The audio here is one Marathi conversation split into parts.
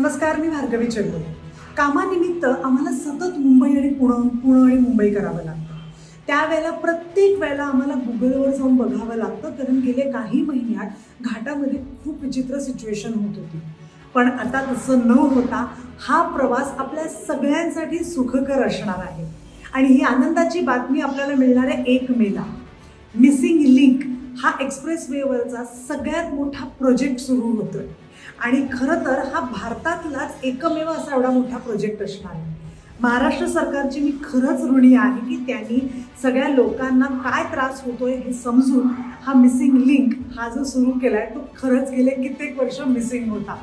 नमस्कार, मी भार्गवी चंद्र. कामानिमित्त आम्हाला सतत मुंबई आणि पुणे आणि मुंबई करावं लागतं. त्यावेळेला प्रत्येक वेळेला आम्हाला गुगलवर जाऊन बघावं लागतं, कारण गेले काही महिन्यात घाटामध्ये खूप विचित्र सिच्युएशन होत होती. पण आता तसं न होता हा प्रवास आपल्या सगळ्यांसाठी सुखकर असणार आहे. आणि ही आनंदाची बातमी आपल्याला मिळणार आहे 1 मेला. मिसिंग लिंक हा एक्सप्रेसवेवरचा सगळ्यात मोठा प्रोजेक्ट सुरू होतोय. आणि खरं तर हा भारतातलाच एकमेव असा एवढा मोठा प्रोजेक्ट असणार आहे. महाराष्ट्र सरकारची मी खरंच ऋणी आहे की त्यांनी सगळ्या लोकांना काय त्रास होतोय हे समजून हा मिसिंग लिंक हा जो सुरू केला आहे तो खरंच गेले कित्येक वर्ष मिसिंग होता.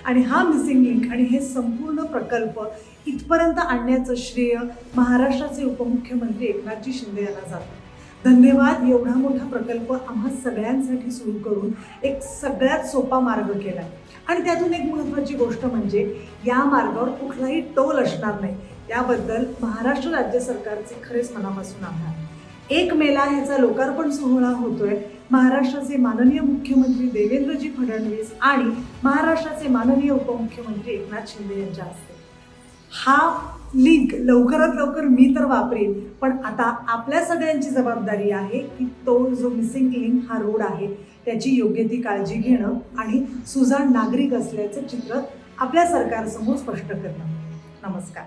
आणि हा मिसिंग लिंक आणि हे संपूर्ण प्रकल्प इथपर्यंत आणण्याचं श्रेय महाराष्ट्राचे उपमुख्यमंत्री एकनाथजी शिंदे यांना जातं. धन्यवाद. एवढा मोठा प्रकल्प आम्हा सगळ्यांसाठी सुरू करून एक सगळ्यात सोपा मार्ग केला. आणि त्यातून एक महत्त्वाची गोष्ट म्हणजे या मार्गावर कुठलाही टोल असणार नाही. याबद्दल महाराष्ट्र राज्य सरकारचे खरेच मनापासून आभार. 1 मेला ह्याचा लोकार्पण सोहळा होतोय महाराष्ट्राचे माननीय मुख्यमंत्री देवेंद्रजी फडणवीस आणि महाराष्ट्राचे माननीय उपमुख्यमंत्री एकनाथ शिंदे यांच्या हस्ते. हा लिंक लवकरात लवकर मी तर वापरेन, पण आता आपल्या सगळ्यांची जबाबदारी आहे की तो जो मिसिंग लिंक हा रोड आहे त्याची योग्य ती काळजी घेणं आणि सुजाण नागरिक असल्याचं चित्र आपल्या सरकारसमोर स्पष्ट करणं. नमस्कार.